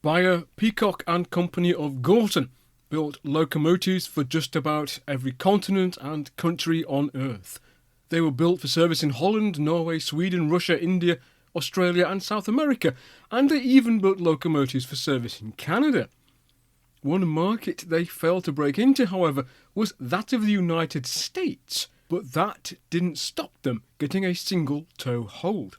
Beyer Peacock and Company of Gorton built locomotives for just about every continent and country on Earth. They were built for service in Holland, Norway, Sweden, Russia, India, Australia and South America, and they even built locomotives for service in Canada. One market they failed to break into, however, was that of the United States, but that didn't stop them getting a single toe hold.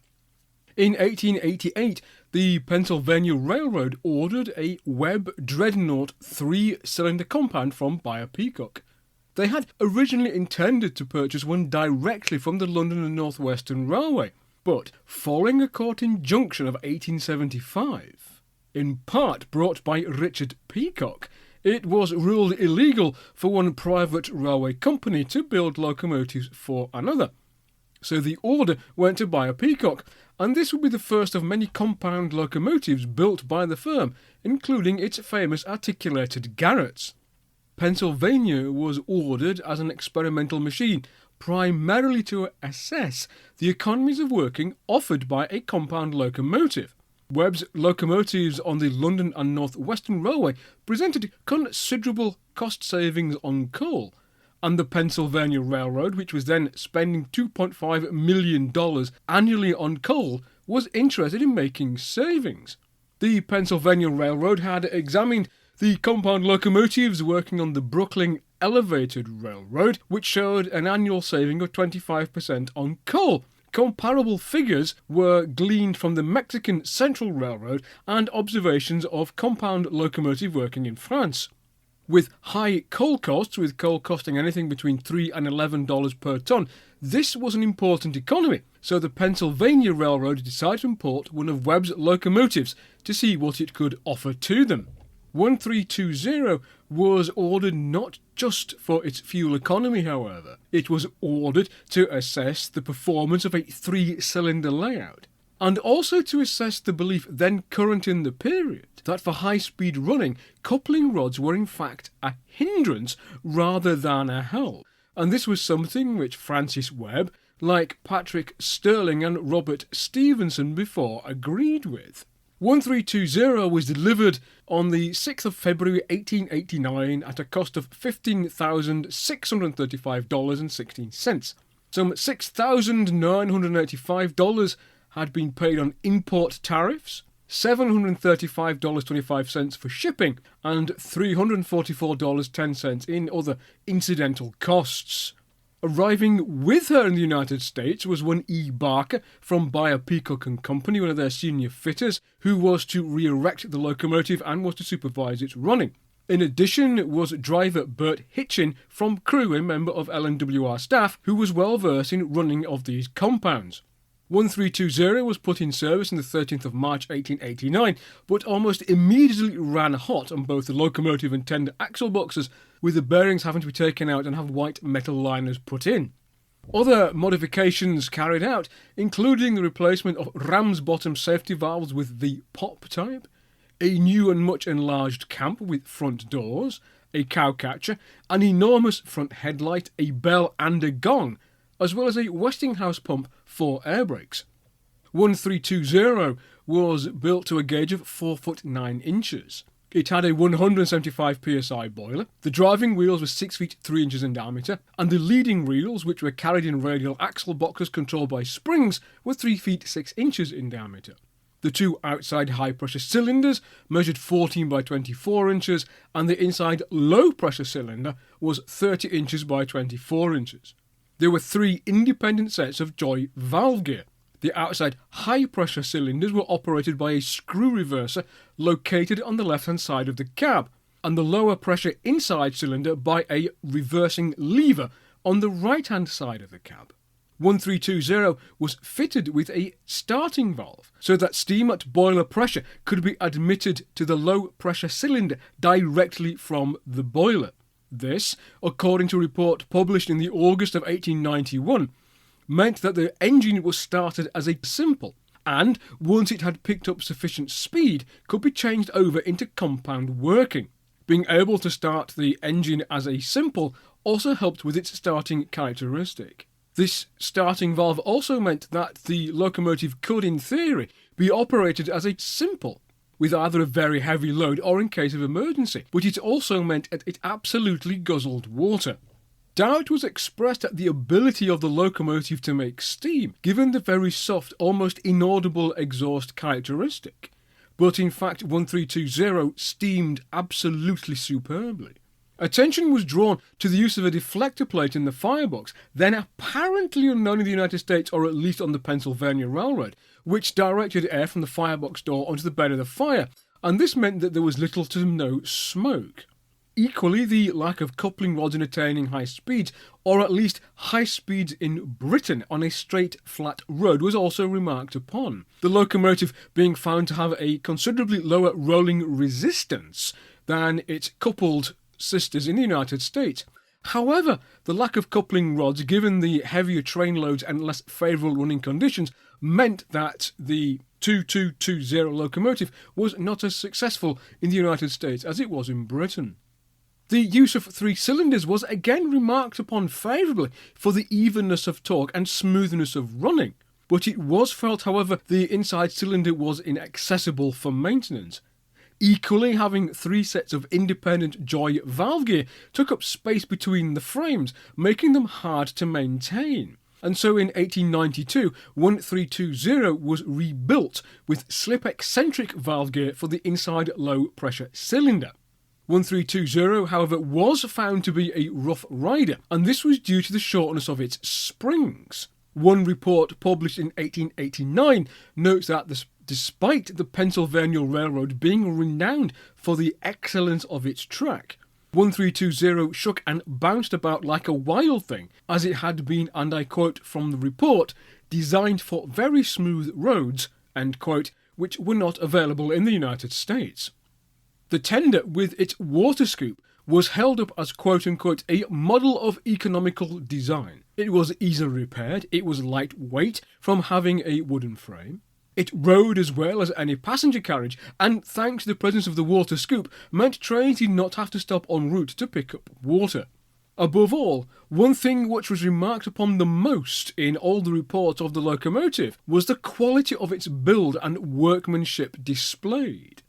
In 1888, the Pennsylvania Railroad ordered a Webb Dreadnought 3-cylinder compound from Beyer Peacock. They had originally intended to purchase one directly from the London and North Western Railway, but following a court injunction of 1875, in part brought by Richard Peacock, it was ruled illegal for one private railway company to build locomotives for another. So the order went to Beyer Peacock, and this would be the first of many compound locomotives built by the firm, including its famous articulated Garretts. Pennsylvania was ordered as an experimental machine, primarily to assess the economies of working offered by a compound locomotive. Webb's locomotives on the London and North Western Railway presented considerable cost savings on coal, and the Pennsylvania Railroad, which was then spending $2.5 million annually on coal, was interested in making savings. The Pennsylvania Railroad had examined the compound locomotives working on the Brooklyn Elevated Railroad, which showed an annual saving of 25% on coal. Comparable figures were gleaned from the Mexican Central Railroad and observations of compound locomotive working in France. With high coal costs, with coal costing anything between $3 and $11 per tonne, this was an important economy, so the Pennsylvania Railroad decided to import one of Webb's locomotives to see what it could offer to them. 1320 was ordered not just for its fuel economy, however. It was ordered to assess the performance of a 3-cylinder layout, and also to assess the belief then current in the period that for high-speed running, coupling rods were in fact a hindrance rather than a help. And this was something which Francis Webb, like Patrick Stirling and Robert Stephenson before, agreed with. 1320 was delivered on the 6th of February 1889 at a cost of $15,635.16. Some $6,985 had been paid on import tariffs, $735.25 for shipping, and $344.10 in other incidental costs. Arriving with her in the United States was one E. Barker from Beyer Peacock and Company, one of their senior fitters, who was to re-erect the locomotive and was to supervise its running. In addition was driver Bert Hitchin from crew, a member of LNWR staff, who was well versed in running of these compounds. 1320 was put in service on the 13th of March 1889, but almost immediately ran hot on both the locomotive and tender axle boxes, with the bearings having to be taken out and have white metal liners put in. Other modifications carried out, including the replacement of ram's-bottom safety valves with the pop type, a new and much enlarged camp with front doors, a cowcatcher, an enormous front headlight, a bell and a gong, as well as a Westinghouse pump for air brakes. 1320 was built to a gauge of 4 foot 9 inches. It had a 175 psi boiler, the driving wheels were 6 feet 3 inches in diameter, and the leading wheels, which were carried in radial axle boxes controlled by springs, were 3 feet 6 inches in diameter. The two outside high-pressure cylinders measured 14 by 24 inches, and the inside low-pressure cylinder was 30 inches by 24 inches. There were 3 independent sets of joy valve gear. The outside high-pressure cylinders were operated by a screw reverser located on the left-hand side of the cab, and the lower-pressure inside cylinder by a reversing lever on the right-hand side of the cab. 1320 was fitted with a starting valve, so that steam at boiler pressure could be admitted to the low-pressure cylinder directly from the boiler. This, according to a report published in the August of 1891, meant that the engine was started as a simple, and once it had picked up sufficient speed, could be changed over into compound working. Being able to start the engine as a simple also helped with its starting characteristic. This starting valve also meant that the locomotive could, in theory, be operated as a simple, with either a very heavy load or in case of emergency, but it also meant that it absolutely guzzled water. Doubt was expressed at the ability of the locomotive to make steam, given the very soft, almost inaudible exhaust characteristic. But in fact 1320 steamed absolutely superbly. Attention was drawn to the use of a deflector plate in the firebox, then apparently unknown in the United States or at least on the Pennsylvania Railroad, which directed air from the firebox door onto the bed of the fire, and this meant that there was little to no smoke. Equally, the lack of coupling rods in attaining high speeds, or at least high speeds in Britain on a straight, flat road, was also remarked upon, the locomotive being found to have a considerably lower rolling resistance than its coupled sisters in the United States. However, the lack of coupling rods, given the heavier train loads and less favourable running conditions, meant that the 2220 locomotive was not as successful in the United States as it was in Britain. The use of 3 cylinders was again remarked upon favourably for the evenness of torque and smoothness of running, but it was felt, however, the inside cylinder was inaccessible for maintenance. Equally, having 3 sets of independent joy valve gear took up space between the frames, making them hard to maintain. And so in 1892, 1320 was rebuilt with slip-eccentric valve gear for the inside low-pressure cylinder. 1320, however, was found to be a rough rider, and this was due to the shortness of its springs. One report published in 1889 notes that despite the Pennsylvania Railroad being renowned for the excellence of its track, 1320 shook and bounced about like a wild thing, as it had been, and I quote from the report, designed for very smooth roads, end quote, which were not available in the United States. The tender with its water scoop was held up as quote-unquote a model of economical design. It was easily repaired, it was lightweight from having a wooden frame. It rode as well as any passenger carriage, and thanks to the presence of the water scoop, meant trains did not have to stop en route to pick up water. Above all, one thing which was remarked upon the most in all the reports of the locomotive was the quality of its build and workmanship displayed.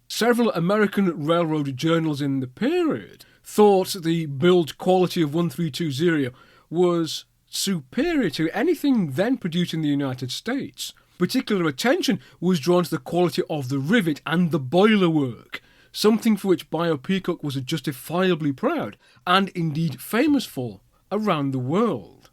Several American railroad journals in the period thought the build quality of 1320 was superior to anything then produced in the United States. Particular attention was drawn to the quality of the rivet and the boiler work, something for which Beyer Peacock was justifiably proud, and indeed famous for, around the world.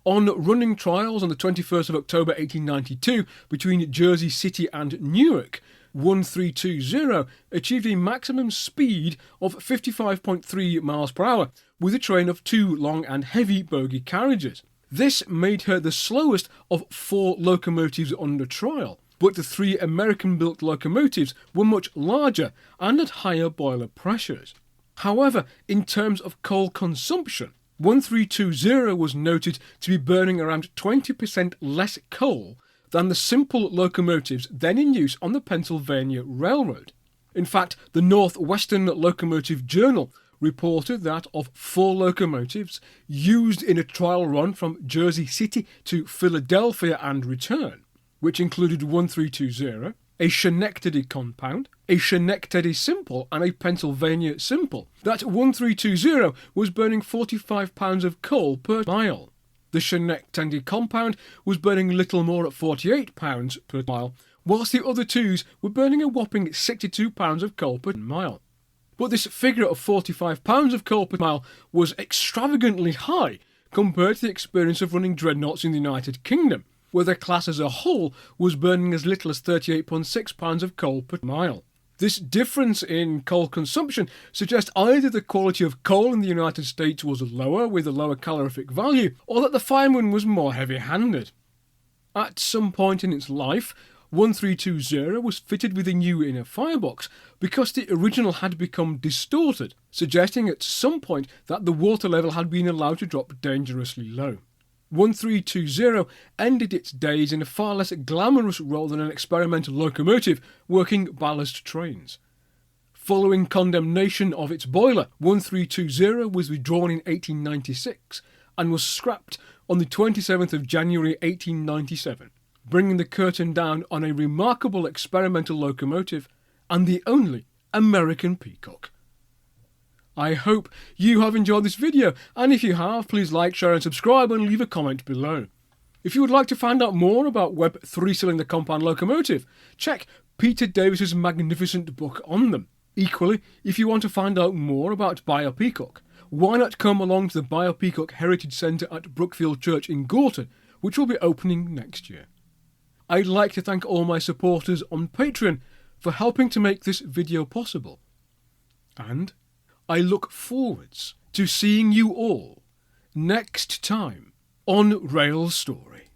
On running trials on the 21st of October 1892 between Jersey City and Newark, 1320 achieved a maximum speed of 55.3 miles per hour with a train of 2 long and heavy bogie carriages. This made her the slowest of 4 locomotives under trial, but the 3 American-built locomotives were much larger and at higher boiler pressures. However, in terms of coal consumption, 1320 was noted to be burning around 20% less coal than the simple locomotives then in use on the Pennsylvania Railroad. In fact, the Northwestern Locomotive Journal reported that of 4 locomotives used in a trial run from Jersey City to Philadelphia and return, which included 1320, a Schenectady compound, a Schenectady simple, and a Pennsylvania simple, that 1320 was burning 45 pounds of coal per mile. The Schenectady compound was burning little more at 48 pounds per mile, whilst the other 2s were burning a whopping 62 pounds of coal per mile. But this figure of 45 pounds of coal per mile was extravagantly high compared to the experience of running dreadnoughts in the United Kingdom, where their class as a whole was burning as little as 38.6 pounds of coal per mile. This difference in coal consumption suggests either the quality of coal in the United States was lower with a lower calorific value, or that the fireman was more heavy-handed. At some point in its life, 1320 was fitted with a new inner firebox because the original had become distorted, suggesting at some point that the water level had been allowed to drop dangerously low. 1320 ended its days in a far less glamorous role than an experimental locomotive working ballast trains. Following condemnation of its boiler, 1320 was withdrawn in 1896 and was scrapped on the 27th of January 1897, bringing the curtain down on a remarkable experimental locomotive and the only American peacock. I hope you have enjoyed this video, and if you have, please like, share and subscribe and leave a comment below. If you would like to find out more about Webb 3-cylinder compound locomotive, check Peter Davis's magnificent book on them. Equally, if you want to find out more about Beyer Peacock, why not come along to the Beyer Peacock Heritage Centre at Brookfield Church in Gorton, which will be opening next year. I'd like to thank all my supporters on Patreon for helping to make this video possible. And I look forwards to seeing you all next time on Rail Story.